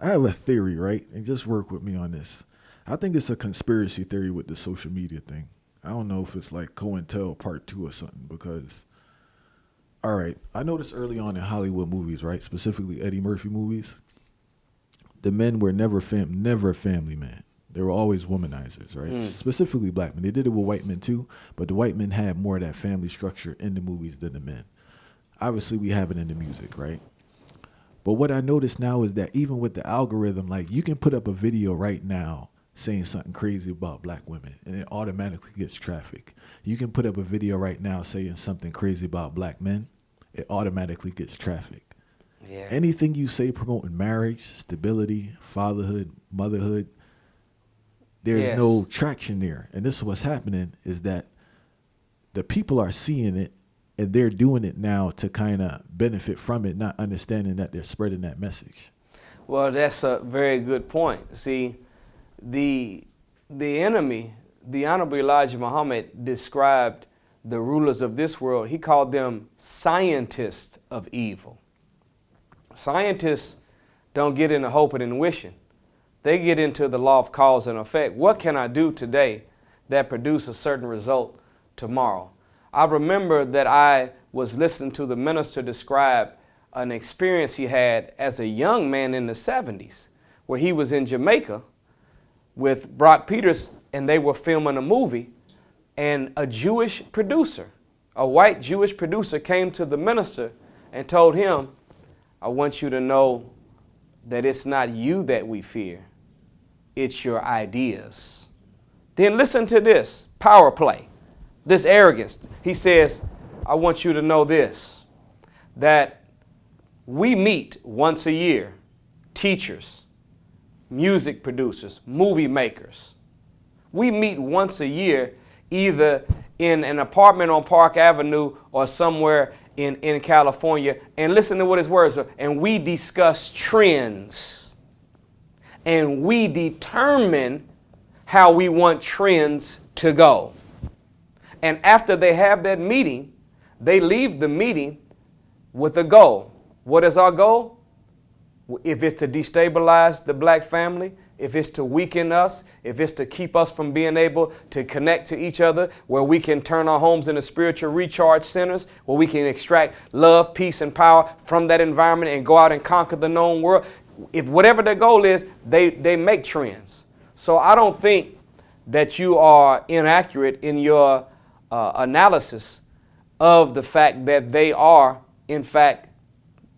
I have a theory, right? And just work with me on this. I think it's a conspiracy theory with the social media thing. I don't know if it's like COINTEL Part 2 or something because, all right, I noticed early on in Hollywood movies, right, specifically Eddie Murphy movies, the men were never a family man. They were always womanizers, right? Specifically black men. They did it with white men too, but the white men had more of that family structure in the movies than the men. Obviously, we have it in the music, right? But what I notice now is that even with the algorithm, like you can put up a video right now saying something crazy about black women and it automatically gets traffic. You can put up a video right now saying something crazy about black men, it automatically gets traffic. Yeah. Anything you say promoting marriage, stability, fatherhood, motherhood, there's no traction there. And this is what's happening is that the people are seeing it and they're doing it now to kind of benefit from it, not understanding that they're spreading that message. Well, that's a very good point. See, the enemy, the Honorable Elijah Muhammad described the rulers of this world. He called them scientists of evil. Scientists don't get into hoping and wishing. They get into the law of cause and effect. What can I do today that produces a certain result tomorrow? I remember that I was listening to the minister describe an experience he had as a young man in the 70s, where he was in Jamaica with Brock Peters and they were filming a movie, and a Jewish producer, a white Jewish producer, came to the minister and told him, I want you to know that it's not you that we fear, it's your ideas. Then listen to this power play. This arrogance. He says, I want you to know this, that we meet once a year, teachers, music producers, movie makers. We meet once a year, either in an apartment on Park Avenue or somewhere in California, and listen to what his words are, and we discuss trends. And we determine how we want trends to go. And after they have that meeting, they leave the meeting with a goal. What is our goal? If it's to destabilize the black family, if it's to weaken us, if it's to keep us from being able to connect to each other, where we can turn our homes into spiritual recharge centers, where we can extract love, peace, and power from that environment and go out and conquer the known world. If whatever their goal is, they make trends. So I don't think that you are inaccurate in your analysis of the fact that they are, in fact,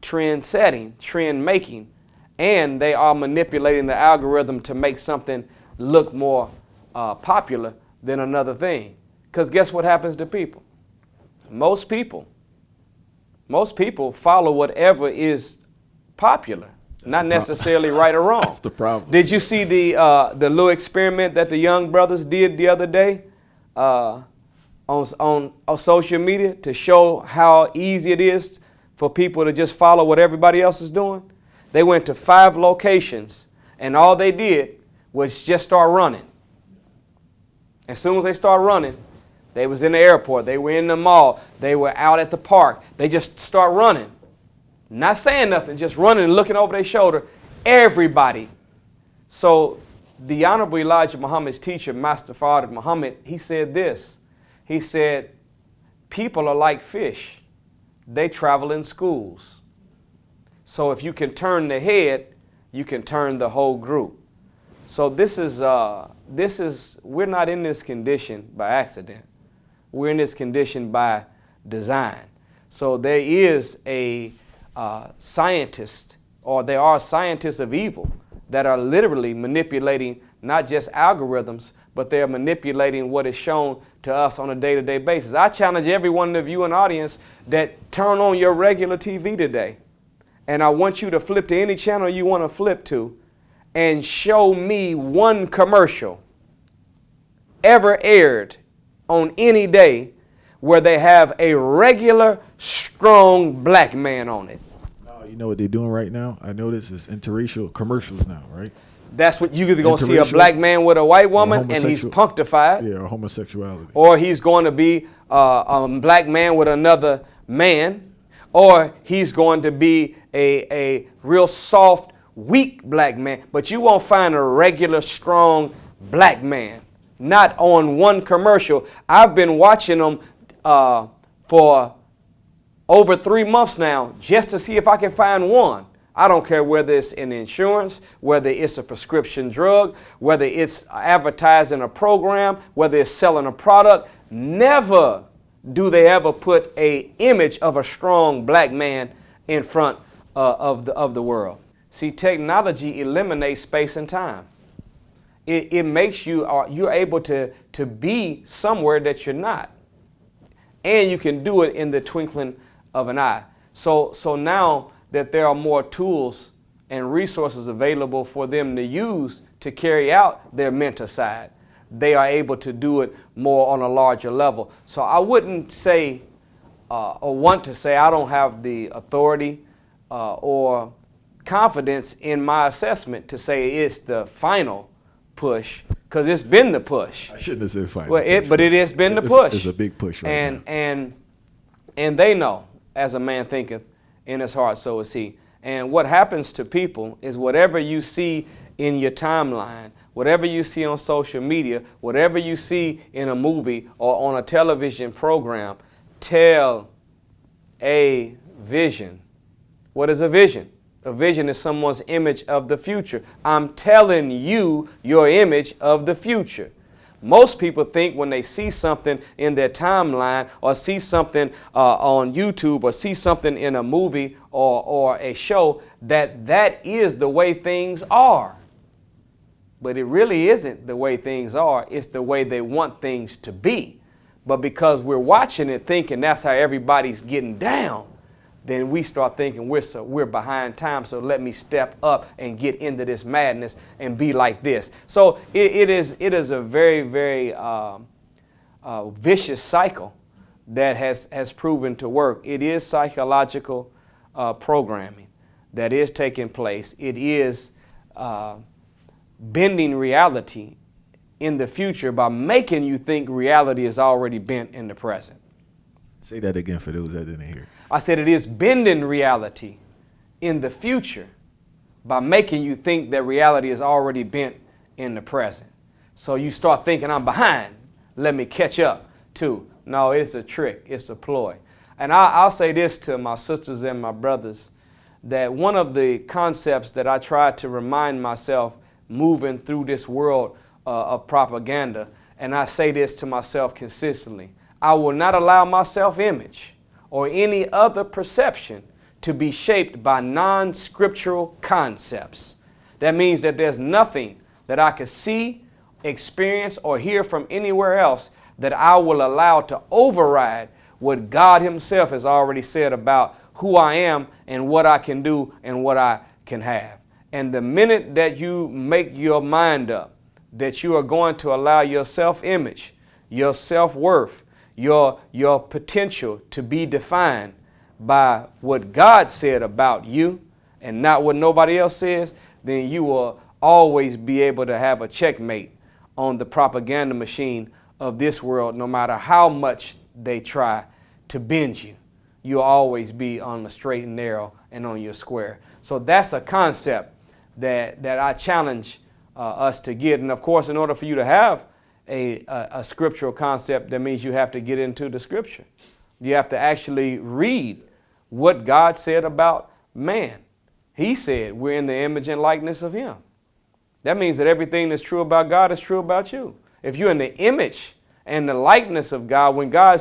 trend setting, trend making, and they are manipulating the algorithm to make something look more popular than another thing. Because guess what happens to people? Most people follow whatever is popular, not necessarily right or wrong. That's the problem. Did you see the little experiment that the young brothers did the other day on social media to show how easy it is for people to just follow what everybody else is doing? They went to 5 locations and all they did was just start running. As soon as they start running, they was in the airport, they were in the mall, they were out at the park. They just start running, not saying nothing, just running and looking over their shoulder. Everybody. So the Honorable Elijah Muhammad's teacher, Master Fard Muhammad, he said this. He said, people are like fish. They travel in schools. So if you can turn the head, you can turn the whole group. So we're not in this condition by accident. We're in this condition by design. So there is a scientist, or there are scientists of evil that are literally manipulating not just algorithms, but they're manipulating what is shown to us on a day-to-day basis. I challenge every one of you in the audience that turn on your regular TV today, and I want you to flip to any channel you want to flip to and show me one commercial ever aired on any day where they have a regular, strong black man on it. You know what they're doing right now? I notice it's interracial commercials now, right? That's what you're either going to see a black man with a white woman and he's punctified. Yeah, or homosexuality. Or he's going to be a black man with another man. or he's going to be a real soft, weak black man. But you won't find a regular, strong black man. Not on one commercial. I've been watching them for over 3 months now just to see if I can find one. I don't care whether it's in insurance, whether it's a prescription drug, whether it's advertising a program, whether it's selling a product. Never do they ever put an image of a strong black man in front of the world. See, technology eliminates space and time. It makes you're able to be somewhere that you're not. And you can do it in the twinkling of an eye. So now that there are more tools and resources available for them to use to carry out their menticide, they are able to do it more on a larger level. So I wouldn't say or want to say I don't have the authority or confidence in my assessment to say it's the final push, because it's been the push. I shouldn't have said final. Well, but it has been the push. It's a big push right now. And they know, as a man thinketh in his heart, so is he. And what happens to people is whatever you see in your timeline, whatever you see on social media, whatever you see in a movie or on a television program, tell a vision. What is a vision? A vision is someone's image of the future. I'm telling you your image of the future. Most people think when they see something in their timeline or see something on YouTube or see something in a movie or a show that is the way things are. But it really isn't the way things are. It's the way they want things to be. But because we're watching it thinking that's how everybody's getting down, then we start thinking we're behind time, so let me step up and get into this madness and be like this. So it is a very, very vicious cycle that has proven to work. It is psychological programming that is taking place. It is bending reality in the future by making you think reality is already bent in the present. Say that again for those that didn't hear. I said it is bending reality in the future by making you think that reality is already bent in the present. So you start thinking, I'm behind, let me catch up too. No, it's a trick, it's a ploy. And I'll say this to my sisters and my brothers, that one of the concepts that I try to remind myself moving through this world of propaganda, and I say this to myself consistently, I will not allow my self-image or any other perception to be shaped by non-scriptural concepts. That means that there's nothing that I could see, experience, or hear from anywhere else that I will allow to override what God Himself has already said about who I am and what I can do and what I can have. And the minute that you make your mind up that you are going to allow your self-image, your self-worth, your potential to be defined by what God said about you and not what nobody else says, then you will always be able to have a checkmate on the propaganda machine of this world. No matter how much they try to bend you, you'll always be on the straight and narrow and on your square. So that's a concept that I challenge us to get. And of course, in order for you to have a scriptural concept, that means you have to get into the scripture. You have to actually read what God said about man. He said we're in the image and likeness of Him. That means that everything that's true about God is true about you. If you're in the image and the likeness of God, when God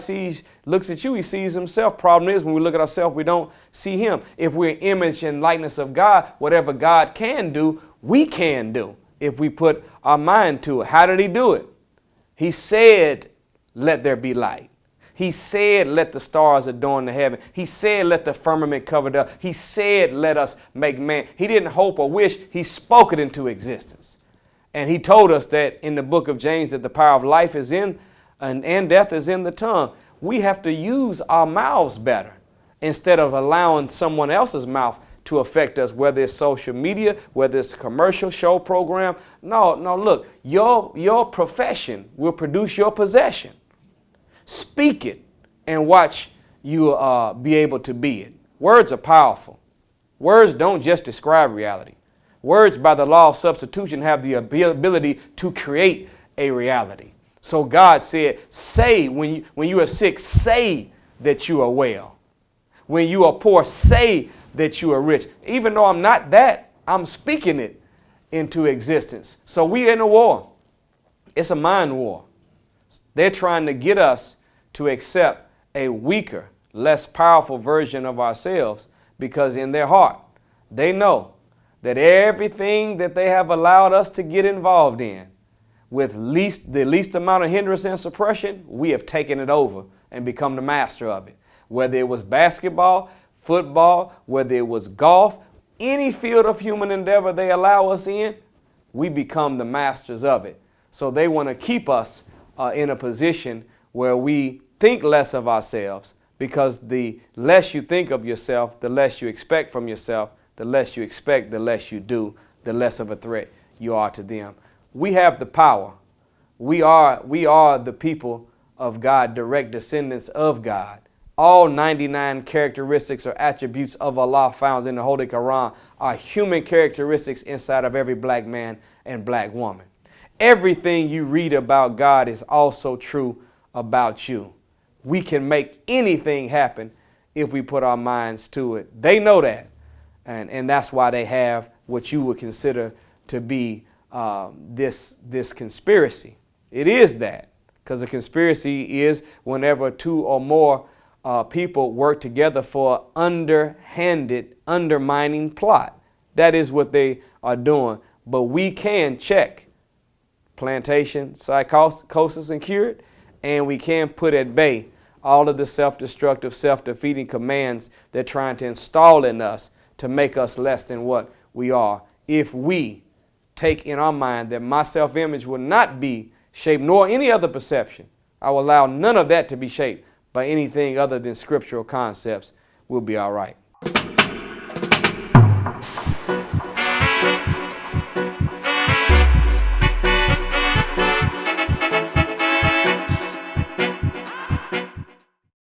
looks at you, He sees Himself. Problem is, when we look at ourselves, we don't see Him. If we're image and likeness of God, whatever God can do, we can do if we put our mind to it. How did He do it? He said, let there be light. He said, let the stars adorn the heaven. He said, let the firmament cover the earth. He said, let us make man. He didn't hope or wish. He spoke it into existence. And He told us that in the book of James that the power of life is in and death is in the tongue. We have to use our mouths better instead of allowing someone else's mouth to affect us, whether it's social media, whether it's a commercial show program. No, look, your profession will produce your possession. Speak it and watch you be able to be it. Words are powerful. Words don't just describe reality. Words, by the law of substitution, have the ability to create a reality. So God said, say, when you are sick, say that you are well. When you are poor, say that you are rich. Even though I'm not that, I'm speaking it into existence. So we're in a war. It's a mind war. They're trying to get us to accept a weaker, less powerful version of ourselves, because in their heart, they know that everything that they have allowed us to get involved in, with the least amount of hindrance and suppression, we have taken it over and become the master of it. Whether it was basketball, football, whether it was golf, any field of human endeavor they allow us in, we become the masters of it. So they want to keep us in a position where we think less of ourselves, because the less you think of yourself, the less you expect from yourself. The less you expect, the less you do, the less of a threat you are to them. We have the power. We are the people of God, direct descendants of God. All 99 characteristics or attributes of Allah found in the Holy Quran are human characteristics inside of every black man and black woman. Everything you read about God is also true about you. We can make anything happen if we put our minds to it. They know that. And that's why they have what you would consider to be this conspiracy. It is that, because a conspiracy is whenever two or more people work together for underhanded, undermining plot. That is what they are doing. But we can check plantation, psychosis, and cure it, and we can put at bay all of the self-destructive, self-defeating commands they're trying to install in us to make us less than what we are. If we take in our mind that my self-image will not be shaped, nor any other perception, I will allow none of that to be shaped by anything other than scriptural concepts, we'll be all right.